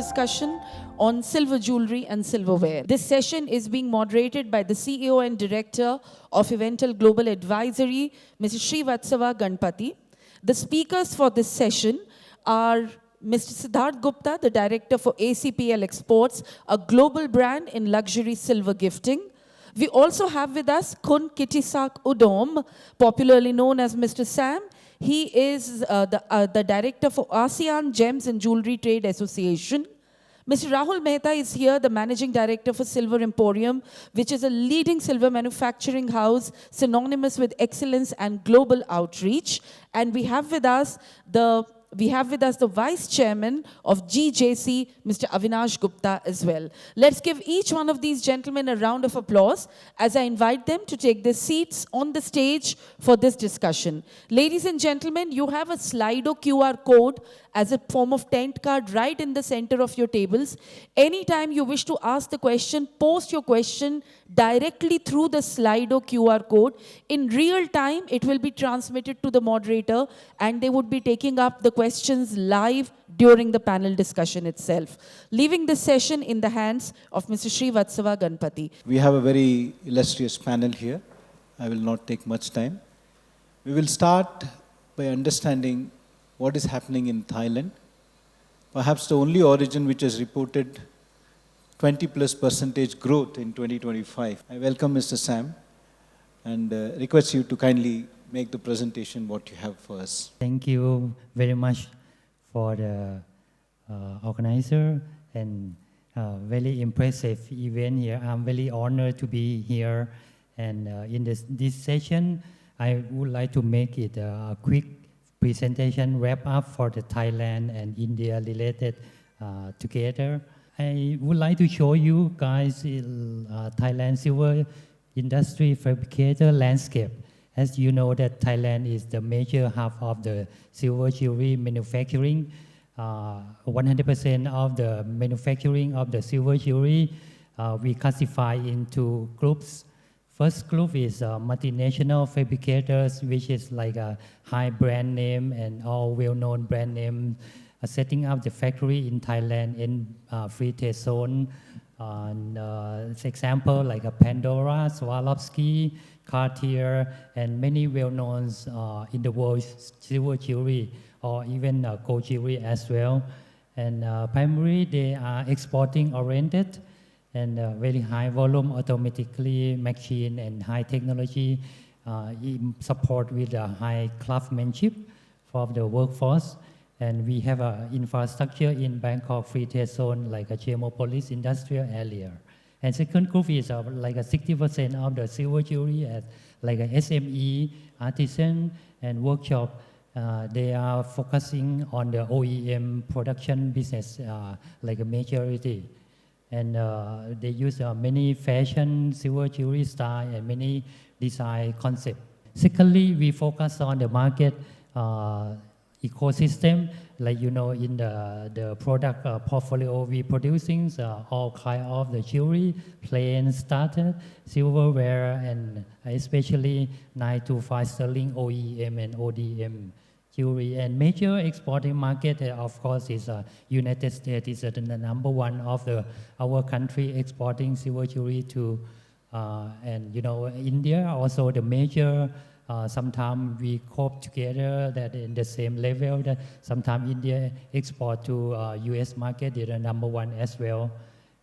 discussion on silver jewellery and silverware. This session is being moderated by the CEO and Director of Eventell Global Advisory, Mr. Srivatsava Ganapathy. The speakers for this session are Mr. Sidharth Gupta, the Director for ACPL Exports, a global brand in luxury silver gifting. We also have with us Khun Kittisak Udom, popularly known as Mr. Sam. He is the Director for ASEAN Gems and Jewellery Trade Association. Mr. Rahul Mehta is here, the Managing Director for Silver Emporium, which is a leading silver manufacturing house synonymous with excellence and global outreach. And we have with us the Vice Chairman of GJC, Mr. Avinash Gupta as well. Let's give each one of these gentlemen a round of applause as I invite them to take their seats on the stage for this discussion. Ladies and gentlemen, you have a Slido QR code as a form of tent card right in the center of your tables. Anytime you wish to ask the question, post your question directly through the Slido QR code. In real time, it will be transmitted to the moderator and they would be taking up the questions live during the panel discussion itself. Leaving this session in the hands of Mr. Srivatsava Ganapathy. We have a very illustrious panel here. I will not take much time. We will start by understanding what is happening in Thailand. Perhaps the only origin which has reported 20+% growth in 2025. I welcome Mr. Sam and request you to kindly make the presentation what you have for us. Thank you very much for the organizer and very impressive event here. I'm very honored to be here, and in this session I would like to make it a quick presentation wrap up for the Thailand and India related together. I would like to show you guys Thailand silver industry fabricator landscape. As you know that Thailand is the major hub of the silver jewelry manufacturing. 100% of the manufacturing of the silver jewelry we classify into groups. First group is multinational fabricators, which is like a high brand name and all well-known brand name, setting up the factory in Thailand in free trade zone. For example, like a Pandora, Swarovski, Cartier, and many well-knowns in the world silver jewelry or even gold jewelry as well. And primarily they are exporting oriented and very high volume automatically machine and high technology support with a high craftsmanship for the workforce. And we have an infrastructure in Bangkok Free Trade Zone like a Chemopolis industrial area. And second group is like a 60% of the silver jewelry as like a SME, artisan, and workshop. They are focusing on the OEM production business like a majority. And they use many fashion silver jewelry style and many design concept. Secondly, we focus on the market ecosystem, like you know in the product portfolio we producing all kind of the jewelry, plain, starter, silverware, and especially 925 sterling OEM and ODM jewelry. And major exporting market, of course, is United States is the number one of our country exporting silver jewelry to, and you know India also the major. Sometimes we cope together that in the same level that sometimes India export to US market, they're the number one as well.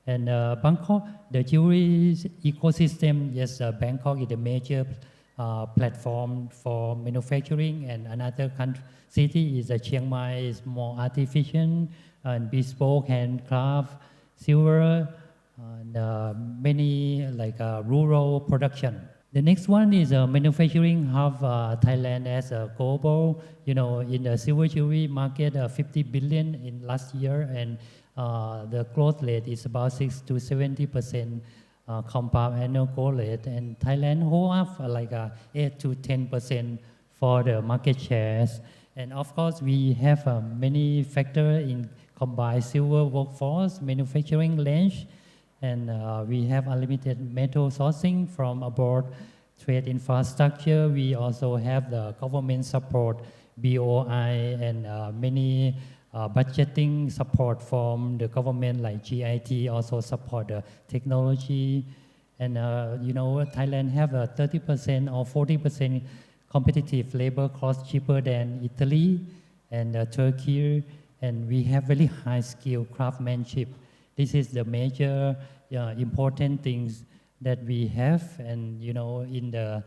And Bangkok, the jewelry ecosystem, yes, Bangkok is the major platform for manufacturing, and another city is Chiang Mai, is more artificial and bespoke handcraft, silver, and many like rural production. The next one is manufacturing hub Thailand as a global, you know, in the silver jewelry market, 50 billion in last year, and the growth rate is about 6 to 70% compound annual growth rate, and Thailand hold up like 8 to 10% for the market shares. And of course, we have many factors in combined silver workforce, manufacturing range, and we have unlimited metal sourcing from abroad, trade infrastructure. We also have the government support, BOI, and many budgeting support from the government like GIT also support the technology. And Thailand have a 30% or 40% competitive labor cost cheaper than Italy and Turkey. And we have very high skill craftsmanship. This is the major important things that we have. And in the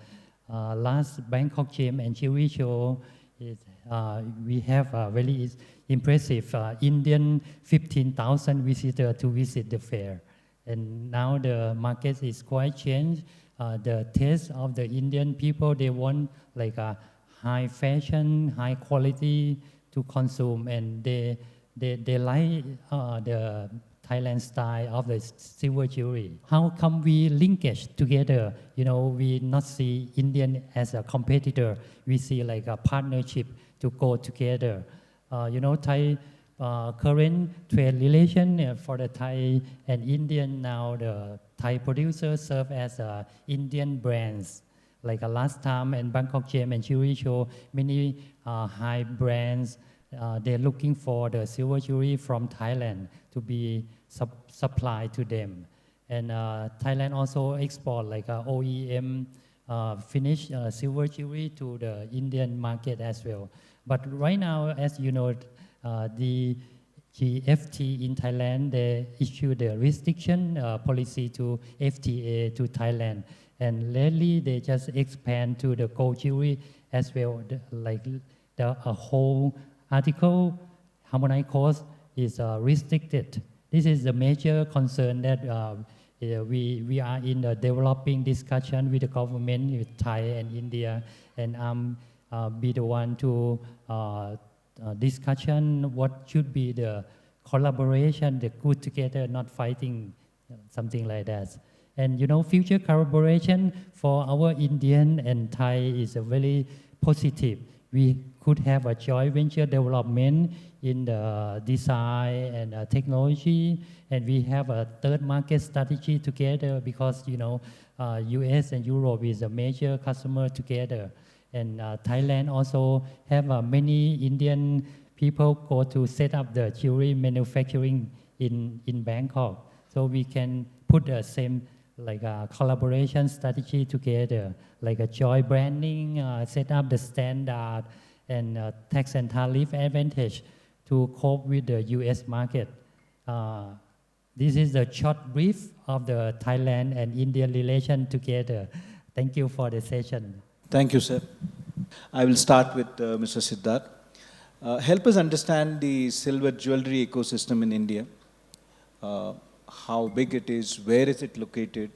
last Bangkok Gem and Jewelry Show, we have a very impressive Indian 15,000 visitors to visit the fair. And now the market is quite changed. The taste of the Indian people, they want like a high fashion, high quality to consume, and they like the Thailand style of the silver jewelry. How come we linkage together? We not see Indian as a competitor. We see like a partnership to go together. Thai current trade relation for the Thai and Indian now, the Thai producers serve as Indian brands. Like last time in Bangkok Gem and Jewelry Show, many high brands, they're looking for the silver jewelry from Thailand to be supplied to them. And Thailand also export like OEM finished silver jewelry to the Indian market as well. But right now, as you know, the GFT in Thailand, they issued the restriction policy to FTA to Thailand. And lately, they just expand to the gold jewelry as well. A whole article, harmonized cost is restricted. This is the major concern that we are in the developing discussion with the government, with Thai and India, and be the one to discussion what should be the collaboration, the good together, not fighting, something like that. And future collaboration for our Indian and Thai is a very positive. We could have a joint venture development in the design and technology, and we have a third market strategy together because US and Europe is a major customer together. And Thailand also have many Indian people go to set up the jewelry manufacturing in Bangkok. So we can put the same collaboration strategy together, like a joint branding, set up the standard and tax and tariff advantage to cope with the US market. This is the short brief of the Thailand and Indian relation together. Thank you for the session. Thank you, sir. I will start with Mr. Sidharth. Help us understand the silver jewelry ecosystem in India. How big it is, where is it located,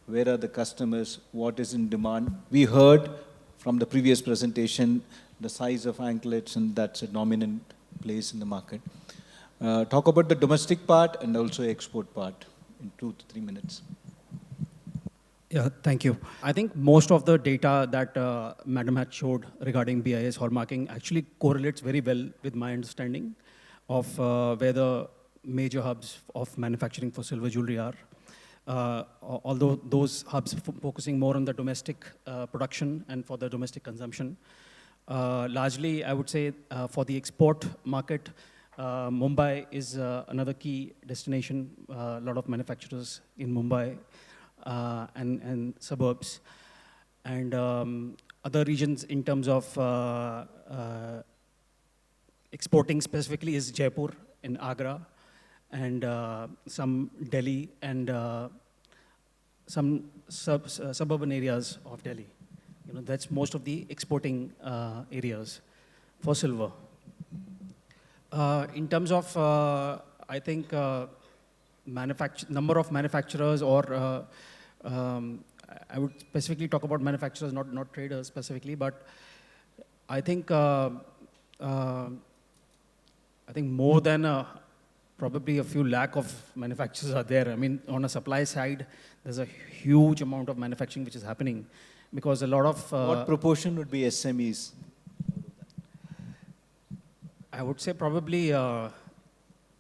where are the customers, what is in demand. We heard from the previous presentation the size of anklets, and that's a dominant place in the market. Talk about the domestic part and also export part in 2 to 3 minutes. Yeah, thank you. I think most of the data that Madam had showed regarding BIS hallmarking actually correlates very well with my understanding of where the major hubs of manufacturing for silver jewelry are. Although those hubs focusing more on the domestic production and for the domestic consumption. Largely, I would say for the export market, Mumbai is another key destination. A lot of manufacturers in Mumbai and suburbs. And other regions in terms of exporting specifically is Jaipur in Agra, and some Delhi and some suburban areas of Delhi. That's most of the exporting areas for silver. In terms of, I think, number of manufacturers, or I would specifically talk about manufacturers, not traders specifically, but I think more than probably a few lakh of manufacturers are there. I mean, on a supply side, there's a huge amount of manufacturing which is happening because a lot of... what proportion would be SMEs? I would say probably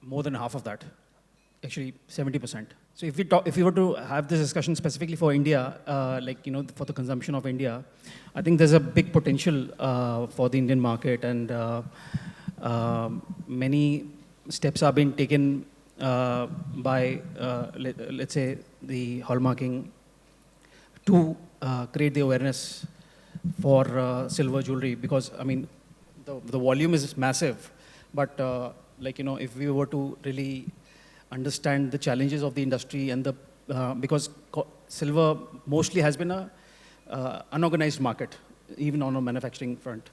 more than half of that, actually 70%. So if we were to have this discussion specifically for India, for the consumption of India, I think there's a big potential for the Indian market, and Many steps are being taken by, let's say, the hallmarking to create the awareness for silver jewelry, because I mean the volume is massive, but like, you know, if we were to really understand the challenges of the industry and the because silver mostly has been a unorganized market, even on a manufacturing front,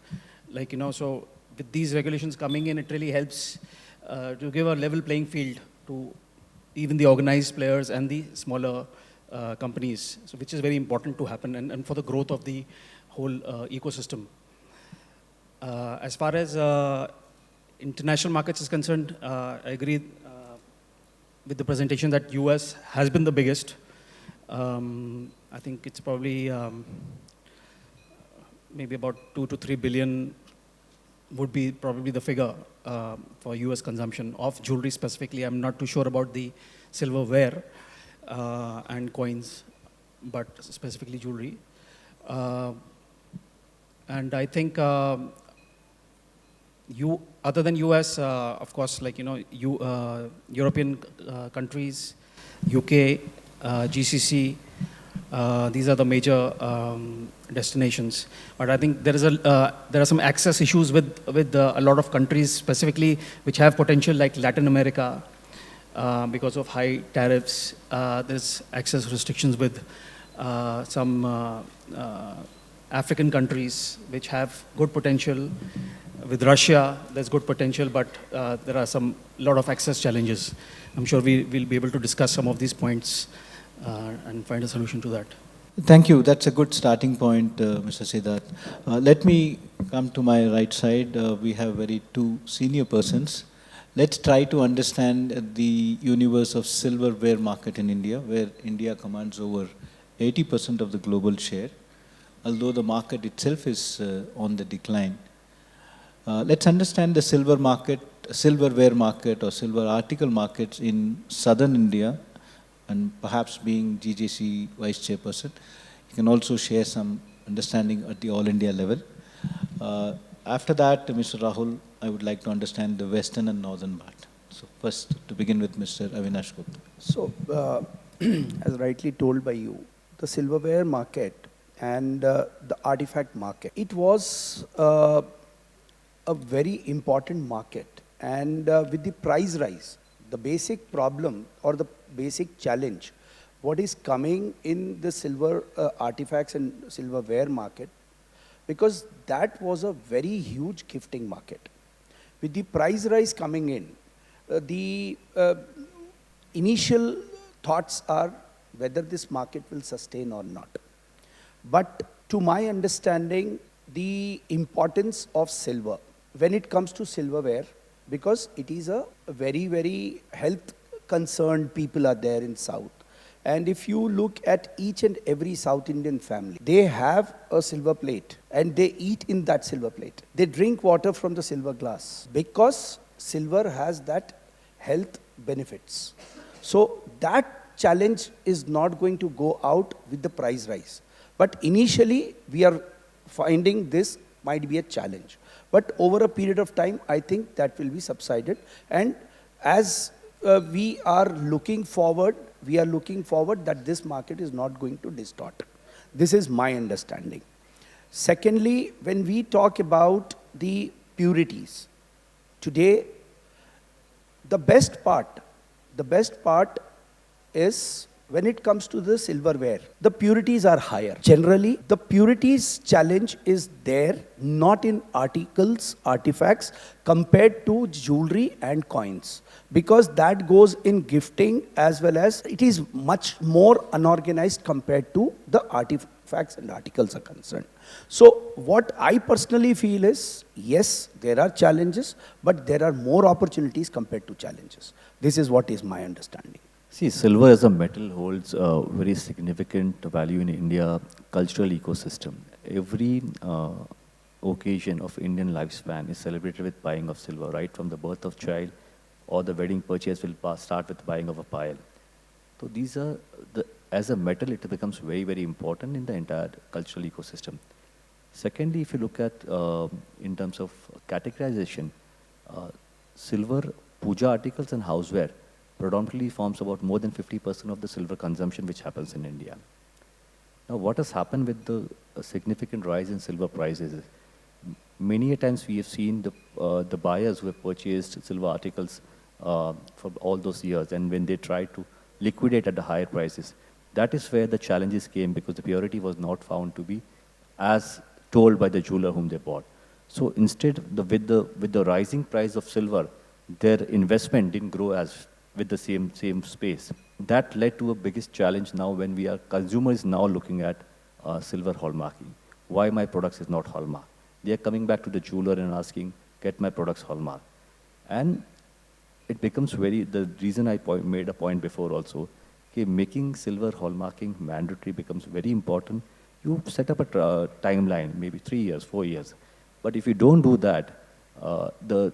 like, you know, so with these regulations coming in, it really helps to give a level playing field to even the organized players and the smaller companies, so which is very important to happen, and for the growth of the whole ecosystem. As far as international markets is concerned, I agree with the presentation that US has been the biggest. I think it's probably maybe about 2 to 3 billion would be probably the figure for US consumption of jewelry specifically. I'm not too sure about the silverware and coins, but specifically jewelry. And I think other than US, of course, like, you know, European countries, UK, GCC, these are the major destinations. But I think there are some access issues with a lot of countries specifically which have potential, like Latin America, because of high tariffs. There's access restrictions with some African countries which have good potential. With Russia, there's good potential, but there are lot of access challenges. I'm sure we'll be able to discuss some of these points and find a solution to that. Thank you. That's a good starting point, Mr. Sidharth. Let me come to my right side. We have two senior persons. Let's try to understand the universe of silverware market in India, where India commands over 80% of the global share, although the market itself is on the decline. Let's understand the silverware market or silver article markets in southern India, and perhaps being GJC Vice Chairperson, you can also share some understanding at the All India level. After that, Mr. Rahul, I would like to understand the western and northern part. So first, to begin with Mr. Avinash Gupta. So, as rightly told by you, the silverware market and the artifact market, it was a very important market. And with the price rise, the basic problem or the basic challenge, what is coming in the silver artifacts and silverware market, because that was a very huge gifting market. With the price rise coming in, the initial thoughts are whether this market will sustain or not. But to my understanding, the importance of silver, when it comes to silverware, because it is a very, very health concerned people are there in South. And if you look at each and every South Indian family, they have a silver plate and they eat in that silver plate. They drink water from the silver glass because silver has that health benefits. So that challenge is not going to go out with the price rise. But initially, we are finding this might be a challenge. But over a period of time, I think that will be subsided. And as we are looking forward that this market is not going to distort. This is my understanding. Secondly, when we talk about the purities, today, the best part is when it comes to the silverware, the purities are higher. Generally, the purities challenge is there, not in articles, artifacts, compared to jewelry and coins. Because that goes in gifting as well as it is much more unorganized compared to the artifacts and articles are concerned. So what I personally feel is, yes, there are challenges, but there are more opportunities compared to challenges. This is what is my understanding. See, silver as a metal holds a very significant value in India cultural ecosystem. Every occasion of Indian lifespan is celebrated with buying of silver, right from the birth of child or the wedding purchase will start with buying of a pile. So these are, as a metal, it becomes very, very important in the entire cultural ecosystem. Secondly, if you look at in terms of categorization, Silver, puja articles and houseware predominantly forms about more than 50% of the silver consumption which happens in India. Now, what has happened with the significant rise in silver prices is many a times we have seen the buyers who have purchased silver articles for all those years, and when they try to liquidate at the higher prices, that is where the challenges came because the purity was not found to be as told by the jeweler whom they bought. So instead, with the rising price of silver, their investment didn't grow as with the same space. That led to a biggest challenge now when consumers now looking at silver hallmarking. Why my products is not hallmark? They are coming back to the jeweler and asking, get my products hallmark. And it becomes the reason I made a point before also, okay, making silver hallmarking mandatory becomes very important. You set up a timeline, maybe 3 years, 4 years. But if you don't do that, the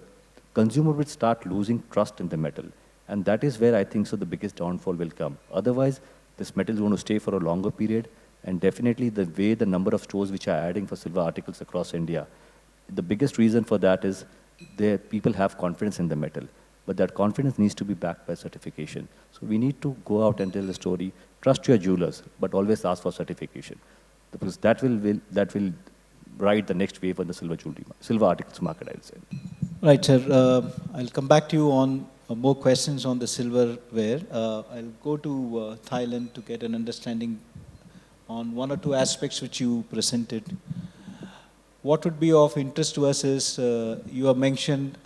consumer will start losing trust in the metal. And that is where I think so the biggest downfall will come. Otherwise, this metal is going to stay for a longer period. And definitely the number of stores which are adding for silver articles across India, the biggest reason for that is people have confidence in the metal. But that confidence needs to be backed by certification. So we need to go out and tell the story, trust your jewelers, but always ask for certification. Because that will ride the next wave on the silver articles market, I would say. Right, sir. I'll come back to you on more questions on the silverware. I'll go to Thailand to get an understanding on one or two aspects which you presented. What would be of interest to us is you have mentioned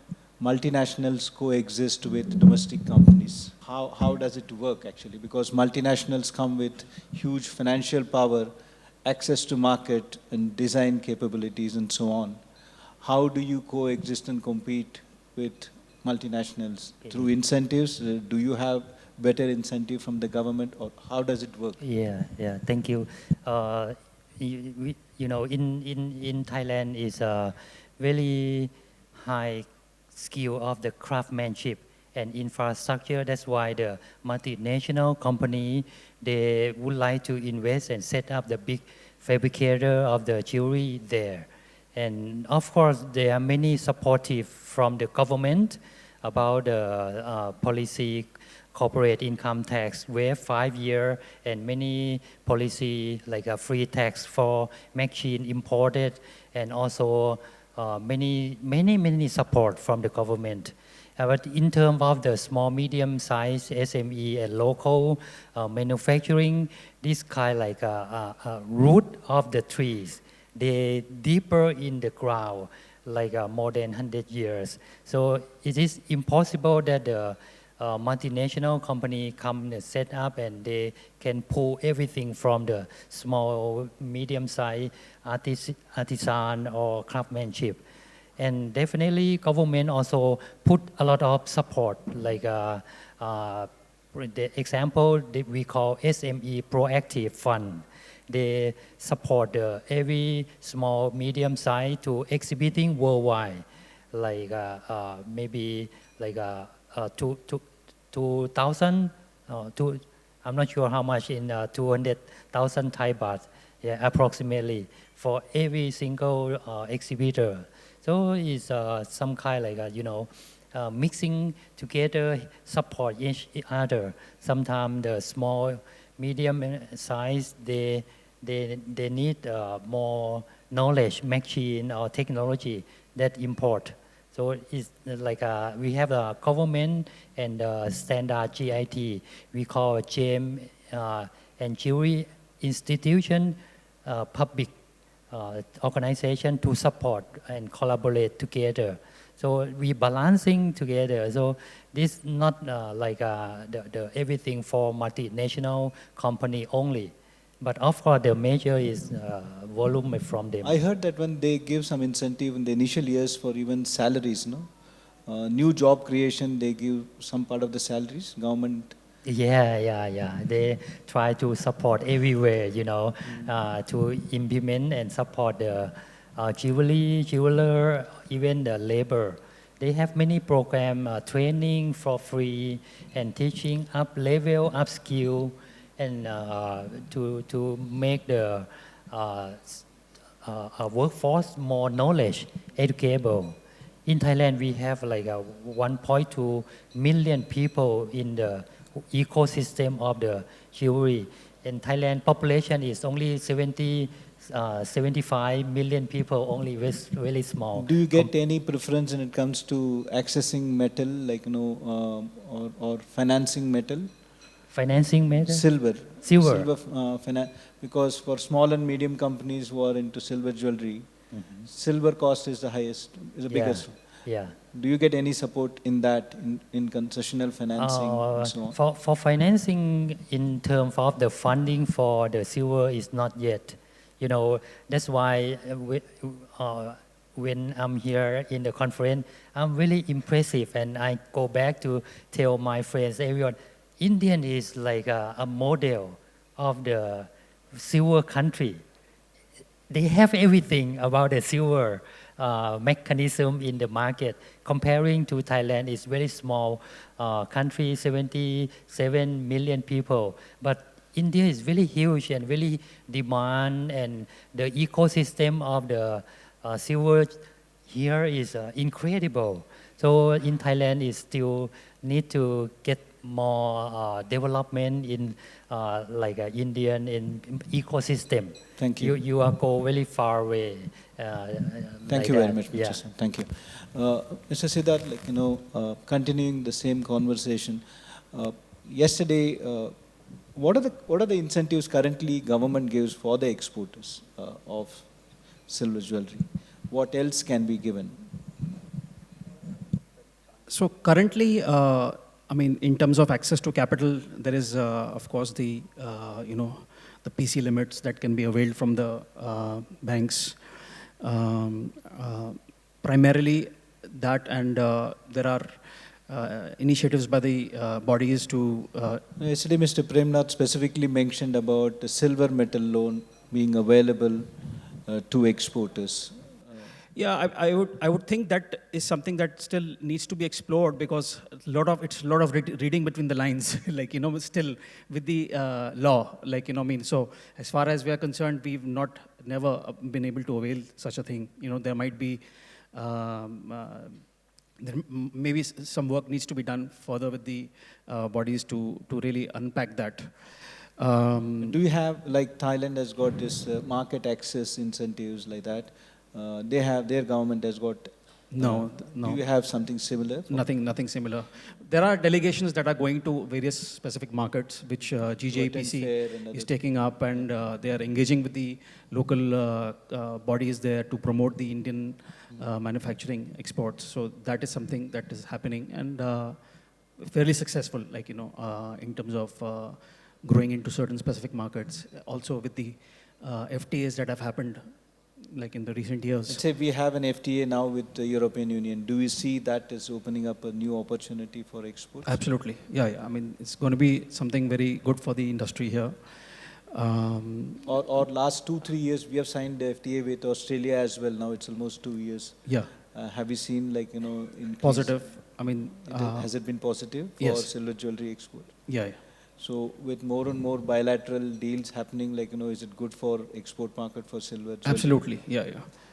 multinationals coexist with domestic companies. How does it work actually? Because multinationals come with huge financial power, access to market and design capabilities and so on. How do you coexist and compete with multinationals? Through incentives? Do you have better incentive from the government, or how does it work? Yeah, thank you. In Thailand is a very high skill of the craftsmanship and infrastructure. That's why the multinational company, they would like to invest and set up the big fabricator of the jewelry there. And of course, there are many supportive from the government about the policy, corporate income tax waive 5 years, and many policy like a free tax for machine imported, and also many support from the government. But in terms of the small, medium size SME and local manufacturing, this kind like a root of the trees, they deeper in the ground, like more than 100 years. So it is impossible that the multinational company come and set up and they can pull everything from the small, medium-sized artisan or craftsmanship. And definitely government also put a lot of support, like the example that we call SME Proactive Fund. They support every small, medium size to exhibiting worldwide, like maybe like 2,000, I'm not sure how much in 200,000 Thai baht, yeah, approximately for every single exhibitor. So it's some kind like mixing together, support each other. Sometimes the small, medium size, they need more knowledge, machine or technology that import. So it's like we have a government and standard GIT. We call GEM and Jewelry Institution, public organization to support and collaborate together. So we balancing together. So this not like the everything for multinational company only. But of course, the major is volume from them. I heard that when they give some incentive in the initial years for even salaries, no? New job creation, they give some part of the salaries, government. Yeah. They try to support everywhere, to implement and support the jeweler, even the labor. They have many program training for free and teaching up level, up skill, and to make the workforce more knowledge, educable. In Thailand, we have like 1.2 million people in the ecosystem of the jewelry. In Thailand, population is only 75 million people, only very small. Do you get any preference when it comes to accessing metal, like, or financing metal? Financing matter? Silver. Silver. Because for small and medium companies who are into silver jewelry, silver cost is the highest, is the biggest. Yeah. Do you get any support in that, in concessional financing and so on? For financing in terms of the funding for the silver is not yet. That's why when I'm here in the conference, I'm really impressive, and I go back to tell my friends, everyone, Indian is like a model of the silver country. They have everything about the silver mechanism in the market. Comparing to Thailand, it's very small country, 77 million people. But India is really huge and really demand, and the ecosystem of the silver here is incredible. So in Thailand, it still need to get more development in Indian in ecosystem. Thank you. You are go very far away. Thank you very much, Mr. Sam. Thank you. Mr. Sidharth, continuing the same conversation, yesterday, what are the incentives currently government gives for the exporters of silver jewelry? What else can be given? So currently, in terms of access to capital, there is, of course, the PC limits that can be availed from the banks. Primarily that, and there are initiatives by the bodies to... Yesterday, Mr. Premnath specifically mentioned about the silver metal loan being available to exporters. Yeah, I would think that is something that still needs to be explored, because it's a lot of reading between the lines, still with the law, So as far as we are concerned, we've never been able to avail such a thing. There might be, maybe some work needs to be done further with the bodies to really unpack that. Do you have, like Thailand has got this market access incentives like that? Their government has got... No. Do you have something similar? Nothing similar. There are delegations that are going to various specific markets, which GJPC is taking up, and they are engaging with the local bodies there to promote the Indian manufacturing exports. So that is something that is happening, and fairly successful, in terms of growing into certain specific markets. Also with the FTAs that have happened, in the recent years. Let's say we have an FTA now with the European Union. Do you see that as opening up a new opportunity for exports? Absolutely. Yeah. It's going to be something very good for the industry here. Or last 2-3 years, we have signed the FTA with Australia as well. Now it's almost 2 years. Yeah. Have you seen, increase? Positive. Has it been positive for yes. silver jewelry export? Yeah. So with more and more bilateral deals happening, is it good for export market for silver jewelry? Absolutely. Yeah.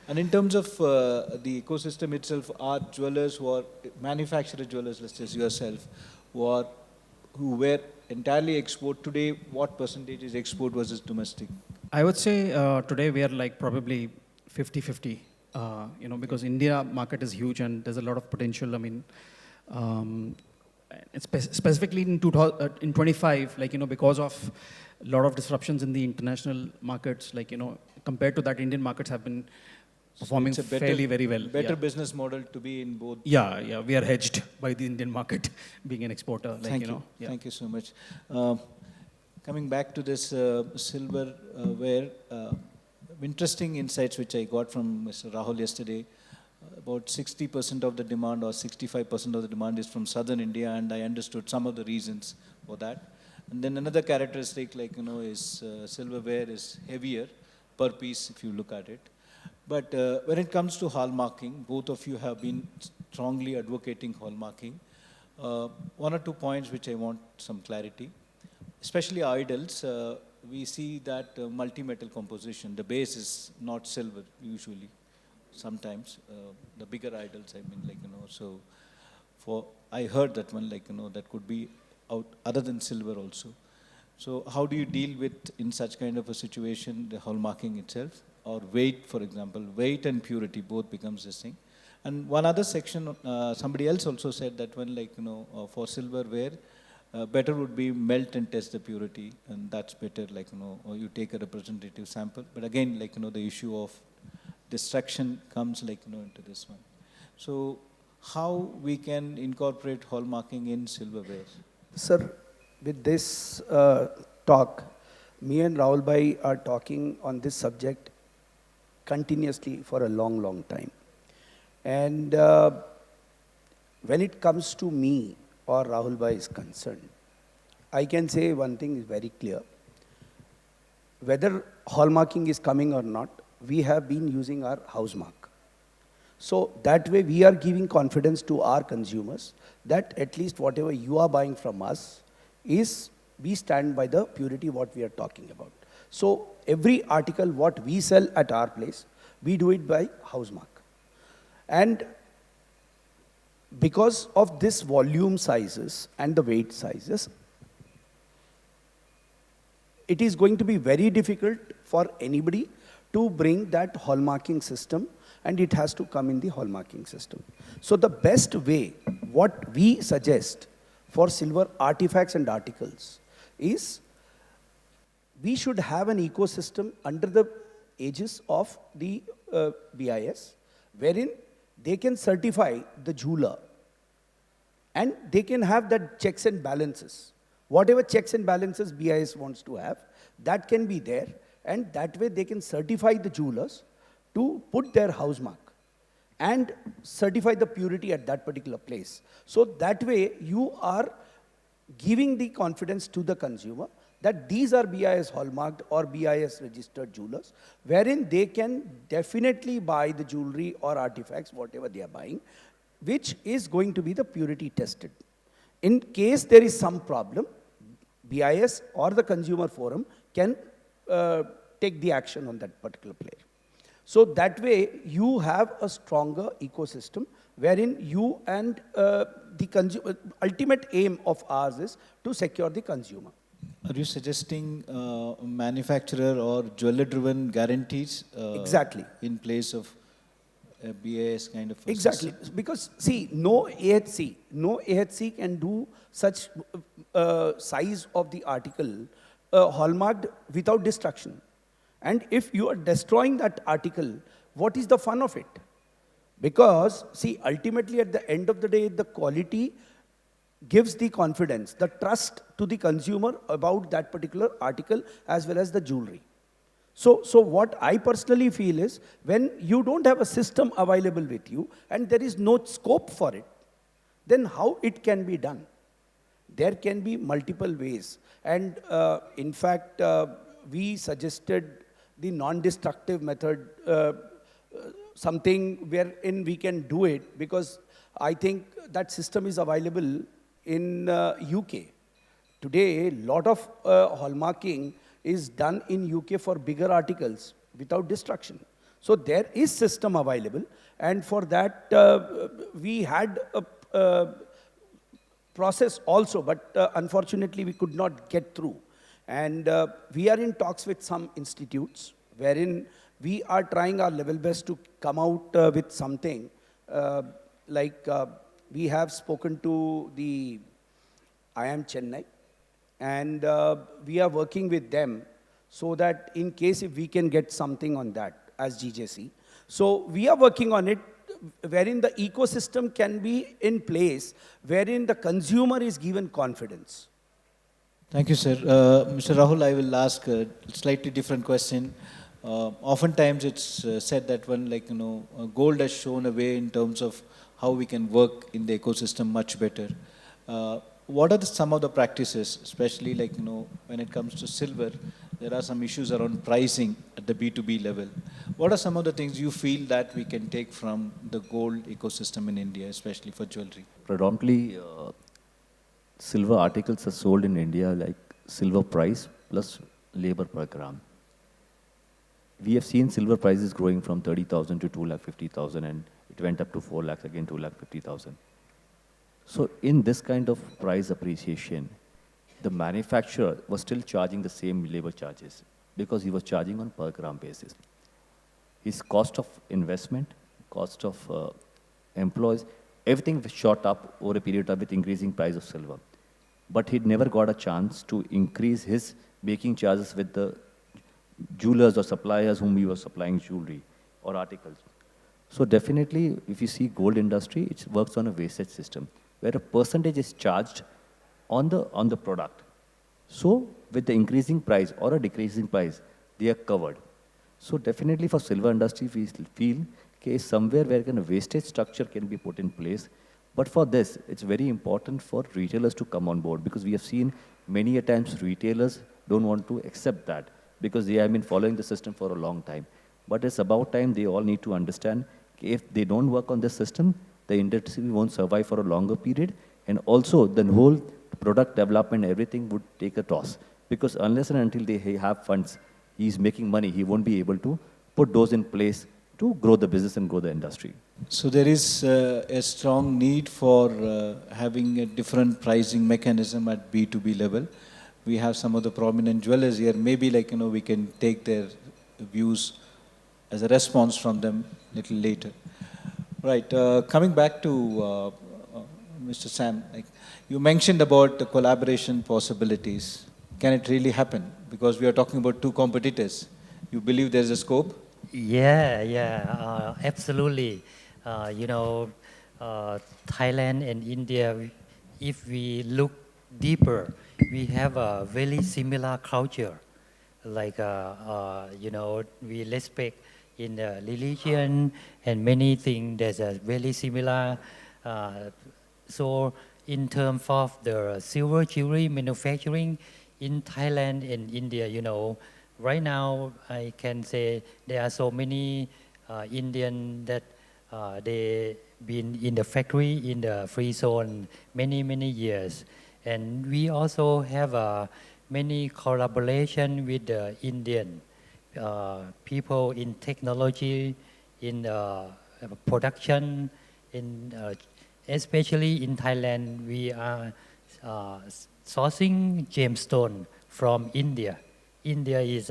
And in terms of the ecosystem itself, are jewelers who are manufacturer jewelers, let's say yourself, who were entirely export today, what percentage is export versus domestic? I would say today we are probably 50-50, because India market is huge and there's a lot of potential. Specifically in 25, because of a lot of disruptions in the international markets, compared to that, Indian markets have been performing fairly very well. Better business model to be in both. Yeah, we are hedged by the Indian market being an exporter. Thank you. Yeah. Thank you so much. Coming back to this silverware, interesting insights which I got from Mr. Rahul yesterday. About 60% of the demand or 65% of the demand is from southern India, and I understood some of the reasons for that. And then another characteristic, is silverware is heavier per piece if you look at it. But when it comes to hallmarking, both of you have been strongly advocating hallmarking. 1 or 2 points which I want some clarity. Especially idols, we see that multi-metal composition, the base is not silver usually. sometimes, the bigger idols, I mean, like, so I heard that one, like, that could be out other than silver also. So how do you deal with, in such kind of a situation, the hallmarking itself, or weight, for example, weight and purity both becomes this thing. And one other section, somebody else also said that one, like, for silverware, better would be melt and test the purity, and that's better, like, or you take a representative sample. But again, like, the issue of destruction comes, like, into this one. So how we can incorporate hallmarking in silverware? Sir, with this talk, me and Rahul Bhai are talking on this subject continuously for a long, long time. And when it comes to me or Rahul Bhai is concerned, I can say one thing is very clear. Whether hallmarking is coming or not, we have been using our house mark. So that way we are giving confidence to our consumers that at least whatever you are buying from us is, we stand by the purity what we are talking about. So every article what we sell at our place, we do it by house mark. And because of this volume sizes and the weight sizes, it is going to be very difficult for anybody to bring that hallmarking system, and it has to come in the hallmarking system. So the best way, what we suggest for silver artifacts and articles is, we should have an ecosystem under the aegis of the BIS, wherein they can certify the jeweler and they can have that checks and balances. Whatever checks and balances BIS wants to have, that can be there, and that way they can certify the jewelers to put their house mark and certify the purity at that particular place. So that way you are giving the confidence to the consumer that these are BIS hallmarked or BIS registered jewelers, wherein they can definitely buy the jewelry or artifacts, whatever they are buying, which is going to be the purity tested. In case there is some problem, BIS or the consumer forum can take the action on that particular player. So that way you have a stronger ecosystem wherein you and the consumer, ultimate aim of ours is to secure the consumer. Are you suggesting manufacturer or jeweler-driven guarantees? Exactly. In place of BIS kind of a Exactly. system? Because see, no AHC can do such size of the article hallmarked without destruction. And if you are destroying that article, what is the fun of it? Because see, ultimately at the end of the day, the quality gives the confidence, the trust to the consumer about that particular article as well as the jewelry. So what I personally feel is, when you don't have a system available with you and there is no scope for it, then how it can be done? There can be multiple ways. And in fact, we suggested the non-destructive method, something wherein we can do it, because I think that system is available in UK. Today, a lot of hallmarking is done in UK for bigger articles without destruction. So there is system available, and for that we had a process also, but unfortunately we could not get through. And we are in talks with some institutes wherein we are trying our level best to come out with something like we have spoken to the IIM Chennai, and we are working with them so that in case if we can get something on that as GJC. So we are working on it, wherein the ecosystem can be in place, wherein the consumer is given confidence. Thank you, sir. Mr. Rahul, I will ask a slightly different question. Oftentimes it's said that when, like, gold has shown a way in terms of how we can work in the ecosystem much better. What are some of the practices, especially like, when it comes to silver, there are some issues around pricing at the B2B level. What are some of the things you feel that we can take from the gold ecosystem in India, especially for jewelry? Predominantly, silver articles are sold in India like silver price plus labor per gram. We have seen silver prices growing from 30,000 to 2,50,000, and it went up to 4 lakhs, again 2,50,000. So in this kind of price appreciation, the manufacturer was still charging the same labor charges because he was charging on per gram basis. His cost of investment, cost of employees, everything was shot up over a period of time with increasing price of silver. But he never got a chance to increase his making charges with the jewelers or suppliers whom he was supplying jewelry or articles. So definitely, if you see gold industry, it works on a wastage system where a percentage is charged on the product. So with the increasing price or a decreasing price, they are covered. So definitely for silver industry, we feel okay, somewhere where a wastage structure can be put in place. But for this, it's very important for retailers to come on board because we have seen many a times retailers don't want to accept that because they have been following the system for a long time. But it's about time they all need to understand if they don't work on this system, the industry won't survive for a longer period. And also the whole product development, everything would take a toss. Because unless and until they have funds, he's making money, he won't be able to put those in place to grow the business and grow the industry. So there is a strong need for having a different pricing mechanism at B2B level. We have some of the prominent jewelers here. Maybe we can take their views as a response from them a little later. Right, coming back to Mr. Sam, you mentioned about the collaboration possibilities. Can it really happen? Because we are talking about two competitors. You believe there's a scope? Yeah, absolutely. Thailand and India, if we look deeper, we have a very similar culture. We respect in the religion and many things that are very similar. So in terms of the silver jewelry manufacturing in Thailand and India, right now I can say there are so many Indian that they been in the factory in the free zone many years, and we also have many collaboration with the Indian people in technology, in production, especially in Thailand, we are sourcing gemstone from India. India is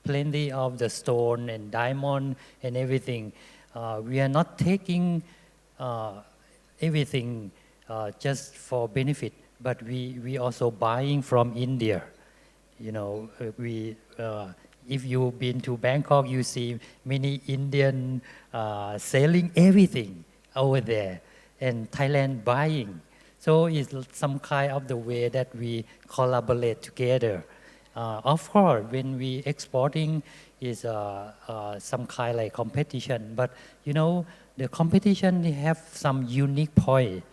plenty of the stone and diamond and everything. We are not taking everything just for benefit, but we also buying from India. If you've been to Bangkok, you see many Indian selling everything over there, and Thailand buying. So it's some kind of the way that we collaborate together. Of course, when we exporting is some kind like competition, but the competition have some unique point.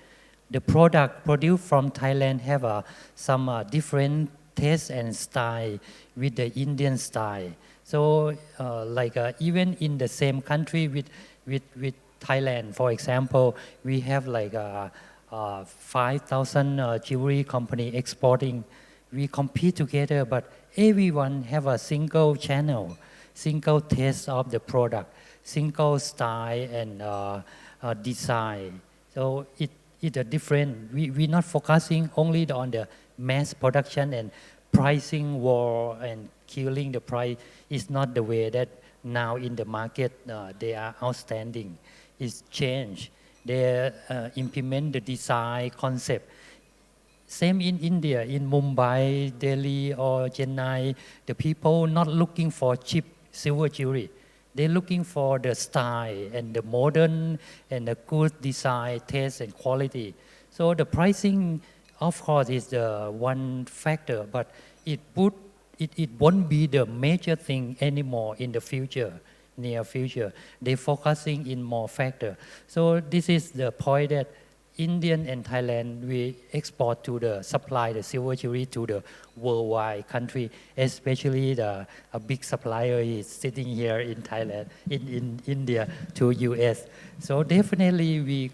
The product produced from Thailand have some different taste and style with the Indian style. So even in the same country with Thailand, for example, we have 5,000 jewelry company exporting. We compete together, but everyone have a single channel, single taste of the product, single style and design. So it's a different. We're not focusing only on the mass production and pricing war and killing the price. Is not the way that now in the market they are outstanding. It's changed. They implement the design concept. Same in India, in Mumbai, Delhi or Chennai, the people not looking for cheap silver jewelry. They're looking for the style and the modern and the good design, taste and quality. So the pricing, of course, is the one factor, but it won't be the major thing anymore in the future, near future. They're focusing in more factor. So this is the point that Indian and Thailand, we export to the supply the silver jewelry to the worldwide country, especially a big supplier is sitting here in Thailand, in India to US. So definitely we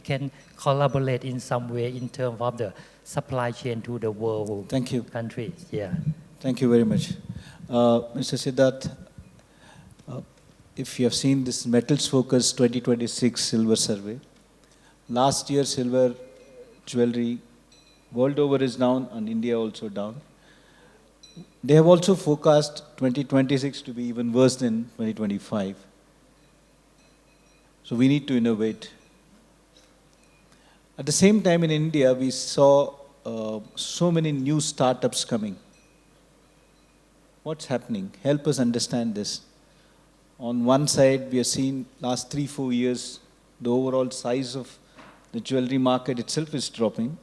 can collaborate in some way in terms of the supply chain to the world Thank you. countries. Yeah. Thank you very much. Mr. Sidharth, if you have seen this Metals Focus 2026 Silver Survey, last year silver jewelry world over is down and India also down. They have also forecast 2026 to be even worse than 2025. So we need to innovate. At the same time in India, we saw so many new startups coming. What's happening? Help us understand this. On one side, we have seen last 3-4 years, the overall size of the jewelry market itself is dropping.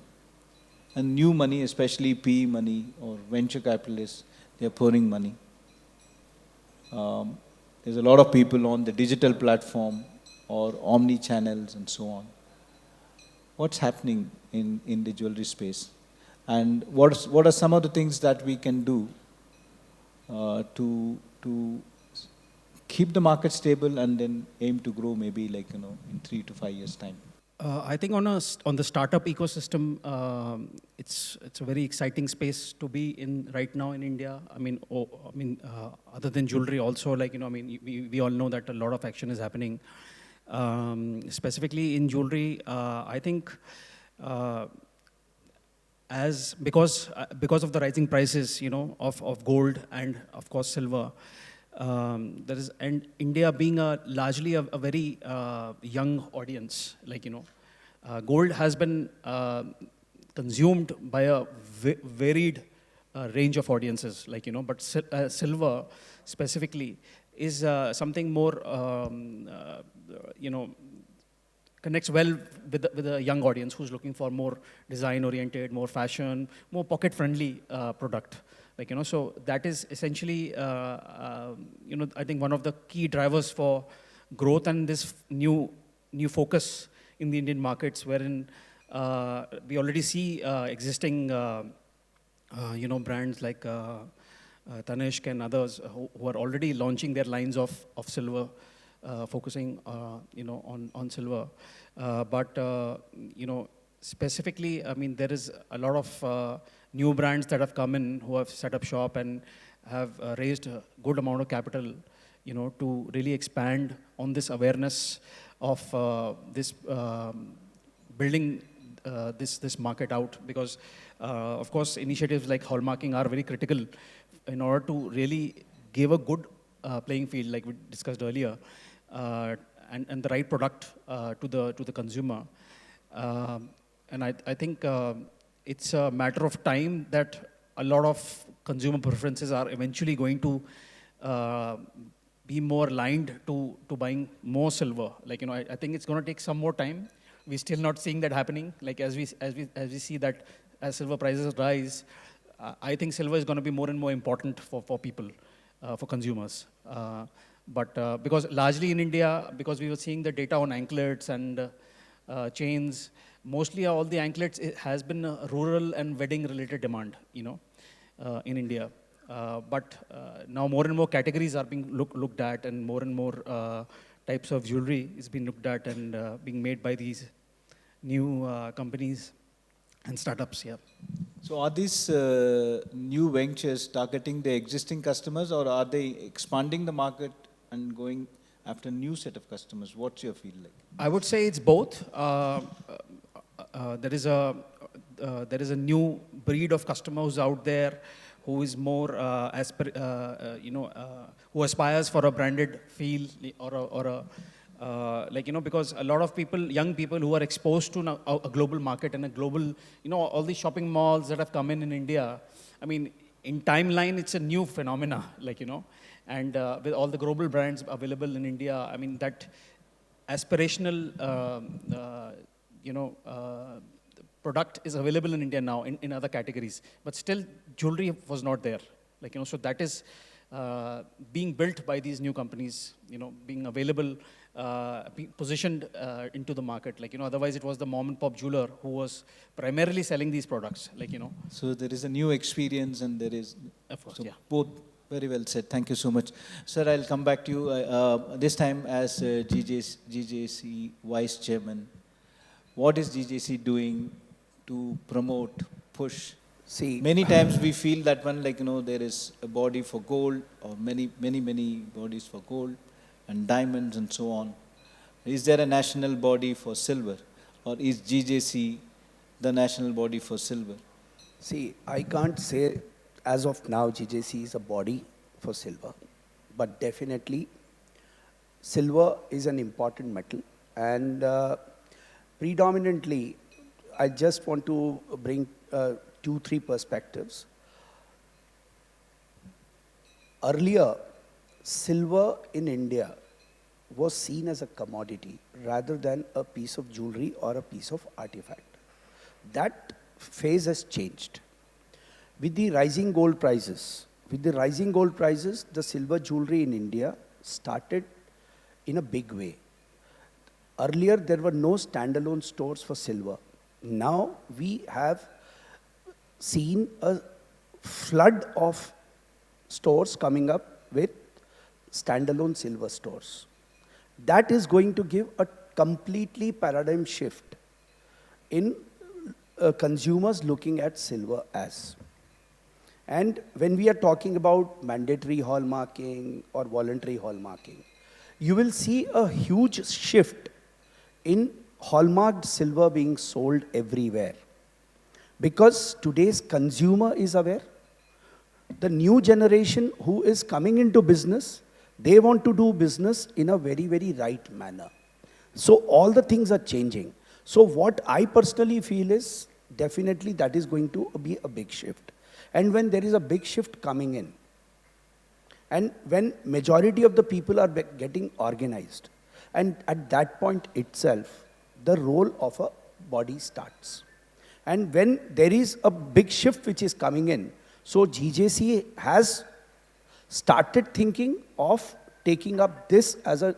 And new money, especially PE money or venture capitalists, they are pouring money. There's a lot of people on the digital platform or omni-channels and so on. What's happening in the jewelry space? And what are some of the things that we can do to keep the market stable and then aim to grow maybe in 3 to 5 years' time? I think on the startup ecosystem, it's a very exciting space to be in right now in India. Other than jewelry, also we all know that a lot of action is happening. Specifically in jewelry, I think because of the rising prices, of gold and of course silver. And India being largely a very young audience, gold has been consumed by a varied range of audiences, but silver specifically is something more, connects well with a young audience who's looking for more design-oriented, more fashion, more pocket-friendly product. So that is essentially, I think one of the key drivers for growth and this new focus in the Indian markets, wherein we already see existing, brands like Tanishq and others who are already launching their lines of silver, focusing, on silver. Specifically, there is a lot of new brands that have come in who have set up shop and have raised a good amount of capital, to really expand on this awareness of this building this market out. Because, of course, initiatives like hallmarking are very critical in order to really give a good playing field, like we discussed earlier, and the right product to the consumer. And I think it's a matter of time that a lot of consumer preferences are eventually going to be more aligned to buying more silver. I think it's going to take some more time. We're still not seeing that happening. As we see that as silver prices rise, I think silver is going to be more and more important for people, for consumers. But because largely in India, because we were seeing the data on anklets and chains, mostly all the anklets, it has been a rural and wedding related demand, in India. But now more and more categories are being looked at, and more types of jewelry is being looked at and being made by these new companies and startups. Yeah. So are these new ventures targeting the existing customers, or are they expanding the market and going after a new set of customers? What's your feel like? I would say it's both. There is a new breed of customers out there who is more who aspires for a branded feel because a lot of people, young people who are exposed to now a global market and a global, all these shopping malls that have come in India. In timeline, it's a new phenomena, and with all the global brands available in India, that aspirational, product is available in India now in other categories, but still jewelry was not there. So that is being built by these new companies, being available, being positioned into the market. Otherwise it was the mom and pop jeweler who was primarily selling these products, So there is a new experience and there is... Of course, so yeah. Both, very well said. Thank you so much. Sir, I'll come back to you. This time as GJC Vice Chairman. What is GJC doing to promote, push? See, Many times we feel that there is a body for gold or many bodies for gold, and diamonds and so on. Is there a national body for silver, or is GJC the national body for silver? See, I can't say as of now GJC is a body for silver, but definitely silver is an important metal, and predominantly I just want to bring 2-3 perspectives. Earlier, silver in India was seen as a commodity rather than a piece of jewelry or a piece of artifact. That phase has changed. With the rising gold prices, the silver jewelry in India started in a big way. Earlier, there were no standalone stores for silver. Now, we have seen a flood of stores coming up with standalone silver stores. That is going to give a completely paradigm shift in consumers looking at silver as. And when we are talking about mandatory hallmarking or voluntary hallmarking, you will see a huge shift in hallmarked silver being sold everywhere. Because today's consumer is aware, the new generation who is coming into business, they want to do business in a very, very right manner. So all the things are changing. So what I personally feel is definitely that is going to be a big shift. And when there is a big shift coming in, and when majority of the people are getting organized, and at that point itself, the role of a body starts. And when there is a big shift which is coming in, so GJC has started thinking of taking up this as an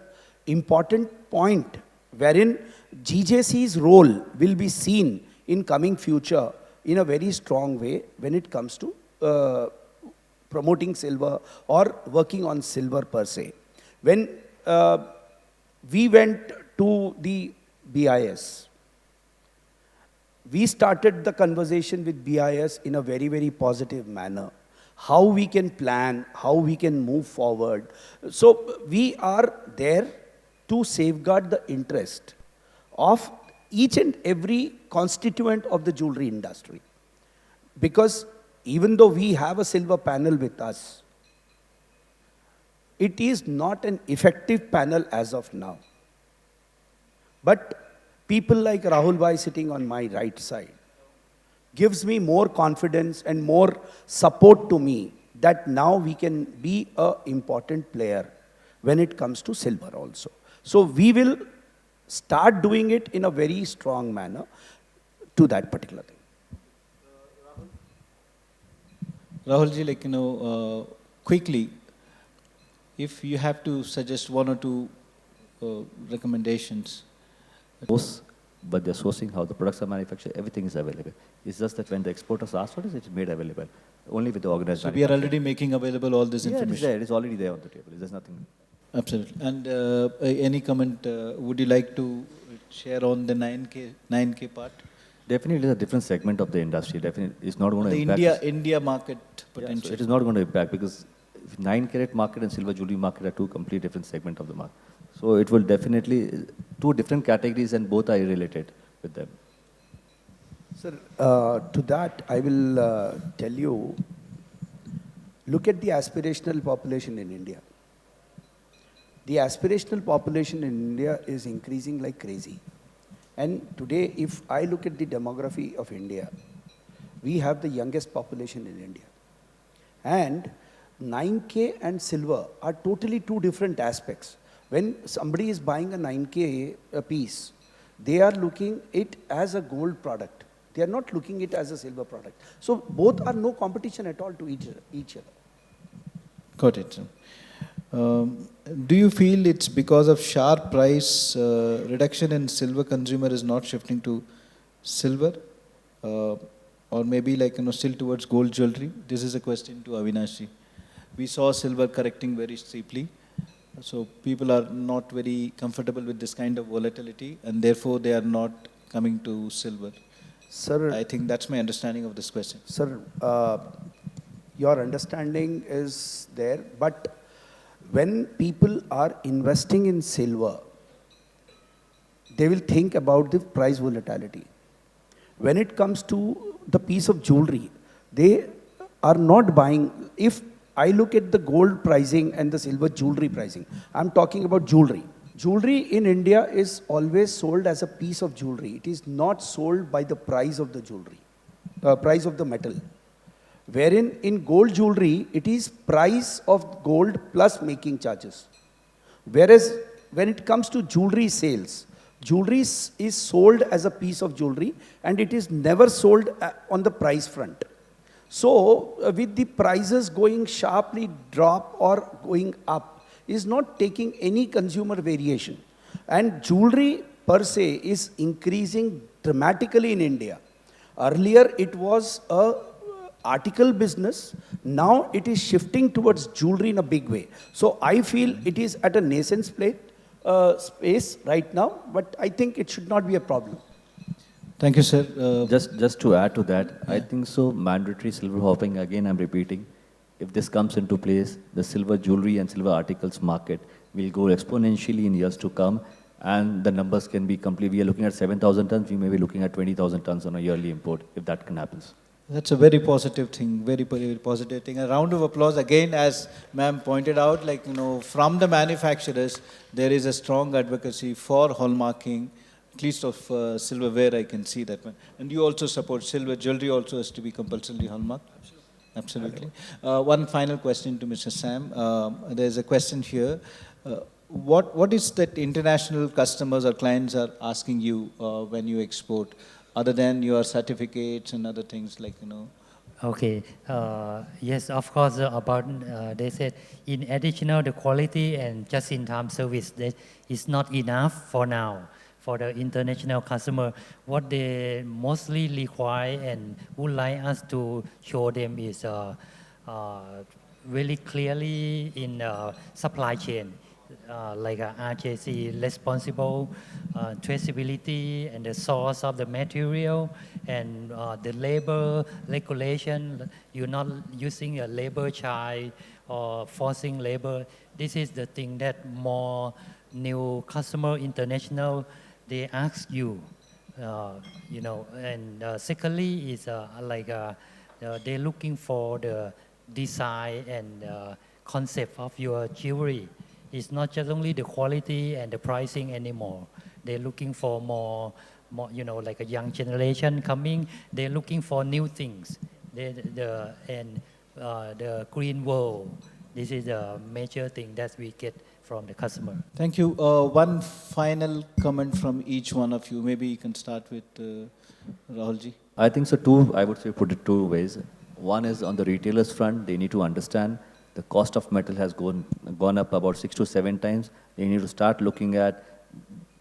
important point wherein GJC's role will be seen in coming future in a very strong way when it comes to promoting silver or working on silver per se. When we went to the BIS, we started the conversation with BIS in a very, very positive manner. How we can plan, how we can move forward. So we are there to safeguard the interest of each and every constituent of the jewelry industry. Because even though we have a silver panel with us, it is not an effective panel as of now. But people like Rahul Bhai sitting on my right side gives me more confidence and more support to me that now we can be an important player when it comes to silver also. So we will start doing it in a very strong manner to that particular thing. Rahul ji, quickly, if you have to suggest 1 or 2 recommendations. But they're sourcing how the products are manufactured, everything is available. It's just that when the exporters ask for it, it's made available. Only with the organized So we are already making available all this information. Yeah, it's there. It's already there on the table. There's nothing. Absolutely. And any comment would you like to share on the 9K part? Definitely, it's a different segment of the industry. Definitely, it's not going to impact. The India market potential. Yeah, so it is not going to impact because 9-carat market and silver jewelry market are 2 completely different segments of the market. So it will definitely 2 different categories and both are related with them. Sir, to that I will tell you, look at the aspirational population in India. The aspirational population in India is increasing like crazy. And today, if I look at the demography of India, we have the youngest population in India. And 9K and silver are totally 2 different aspects. When somebody is buying a 9K piece, they are looking it as a gold product. They are not looking it as a silver product. So both are no competition at all to each other. Got it. Do you feel it's because of sharp price reduction in silver consumer is not shifting to silver? Or maybe still towards gold jewelry? This is a question to Avinash ji. We saw silver correcting very steeply. So people are not very comfortable with this kind of volatility and therefore they are not coming to silver. Sir, I think that's my understanding of this question. Sir, your understanding is there, but when people are investing in silver, they will think about the price volatility. When it comes to the piece of jewelry, they are not buying. If I look at the gold pricing and the silver jewelry pricing, I'm talking about jewelry. Jewelry in India is always sold as a piece of jewelry. It is not sold by the price of the jewelry, price of the metal. Wherein in gold jewelry, it is price of gold plus making charges. Whereas when it comes to jewelry sales, jewelry is sold as a piece of jewelry and it is never sold on the price front. So with the prices going sharply drop or going up is not taking any consumer variation. And jewelry per se is increasing dramatically in India. Earlier it was a article business, now it is shifting towards jewelry in a big way. So I feel it is at a nascent space right now, but I think it should not be a problem. Thank you, sir. Just to add to that, I think so mandatory silver hopping, again I'm repeating, if this comes into place, the silver jewelry and silver articles market will go exponentially in years to come, and the numbers can be complete. We are looking at 7,000 tons, we may be looking at 20,000 tons on a yearly import, if that can happen. That's a very positive thing, very positive thing. A round of applause again, as ma'am pointed out, like, from the manufacturers, there is a strong advocacy for hallmarking, at least of silverware, I can see that one. And you also support silver jewelry also has to be compulsorily hallmarked? Absolutely. One final question to Mr. Sam. There's a question here. What is that international customers or clients are asking you when you export, other than your certificates and other things like, Okay. Yes, of course, they said in additional the quality and just-in-time service that is not enough for now for the international customer. What they mostly require and would like us to show them is really clearly in supply chain. Like RJC, responsible traceability and the source of the material and the labor regulation. You're not using a labor child or forcing labor. This is the thing that more new customer international, they ask you, and secondly is they're looking for the design and concept of your jewelry. It's not just only the quality and the pricing anymore. They're looking for more, like a young generation coming. They're looking for new things. The green world. This is a major thing that we get from the customer. Thank you. One final comment from each one of you. Maybe you can start with Rahulji. I think so I would say put it two ways. One is on the retailers front, they need to understand the cost of metal has gone up about 6 to 7 times. They need to start looking at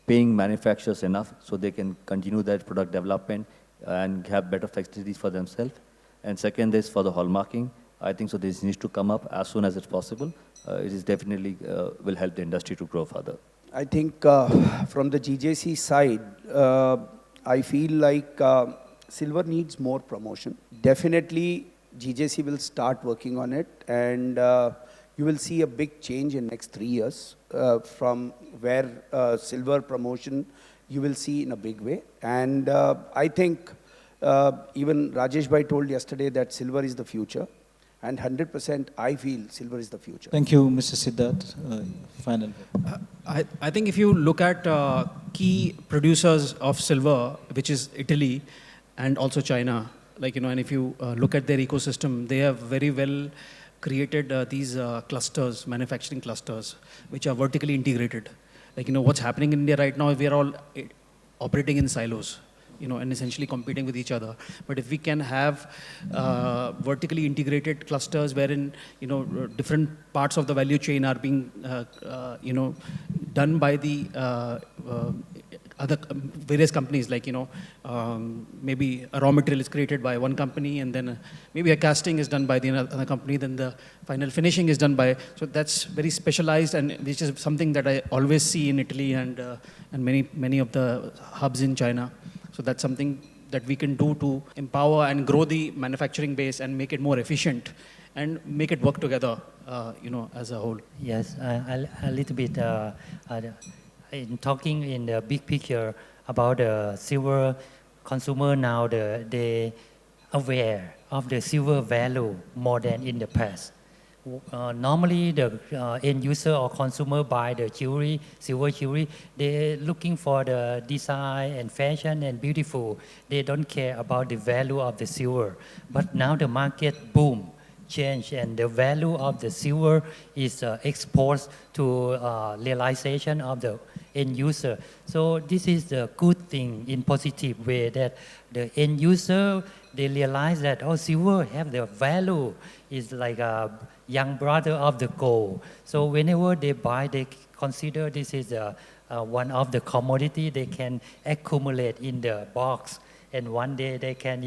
paying manufacturers enough so they can continue that product development and have better facilities for themselves. And second is for the hallmarking. I think so this needs to come up as soon as it's possible. It is definitely will help the industry to grow further. I think from the GJC side, I feel like silver needs more promotion. Definitely GJC will start working on it, and you will see a big change in next 3 years from where silver promotion you will see in a big way. And I think even Rajesh Bhai told yesterday that silver is the future, and 100% I feel silver is the future. Thank you, Mr. Sidharth. Final. I think if you look at key producers of silver, which is Italy and also China, and if you look at their ecosystem, they have very well created these clusters, manufacturing clusters, which are vertically integrated. What's happening in India right now, we are all operating in silos, and essentially competing with each other. But if we can have vertically integrated clusters wherein, different parts of the value chain are being, done by the other various companies, maybe a raw material is created by one company, and then maybe a casting is done by the other company, then the final finishing is done by, so that's very specialized, and which is something that I always see in Italy and many of the hubs in China. So that's something that we can do to empower and grow the manufacturing base and make it more efficient and make it work together, as a whole? Yes, a little bit in talking in the big picture about the silver consumer now, they aware of the silver value more than in the past. Normally, the end user or consumer buy the jewelry, silver jewelry, they're looking for the design and fashion and beautiful. They don't care about the value of the silver. But now the market boom, change, and the value of the silver is exposed to realization of the end user. So this is the good thing in positive way, that the end user, they realize that, oh, silver have the value, is like a young brother of the gold. So whenever they buy, they consider this is one of the commodity they can accumulate in the box. And one day they can,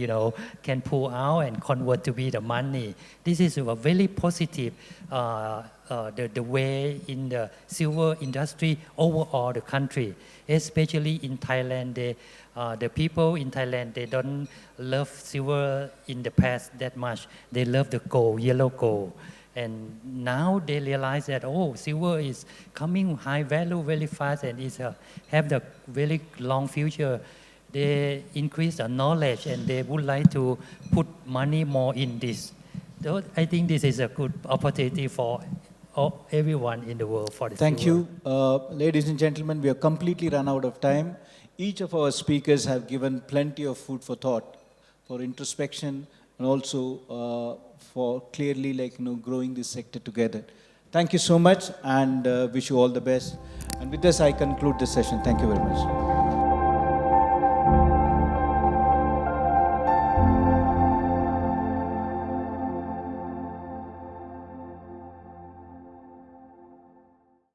can pull out and convert to be the money. This is a very positive, the way in the silver industry overall the country, especially in Thailand. The people in Thailand, they don't love silver in the past that much. They love the gold, yellow gold. And now they realize that, oh, silver is coming high value very fast and is have the very long future. They increase the knowledge and they would like to put money more in this. So I think this is a good opportunity for everyone in the world for the Thank silver. you. Ladies and gentlemen, we have completely run out of time. Each of our speakers have given plenty of food for thought, for introspection, and also for clearly growing this sector together. Thank you so much, and wish you all the best. And with this, I conclude this session. Thank you very much.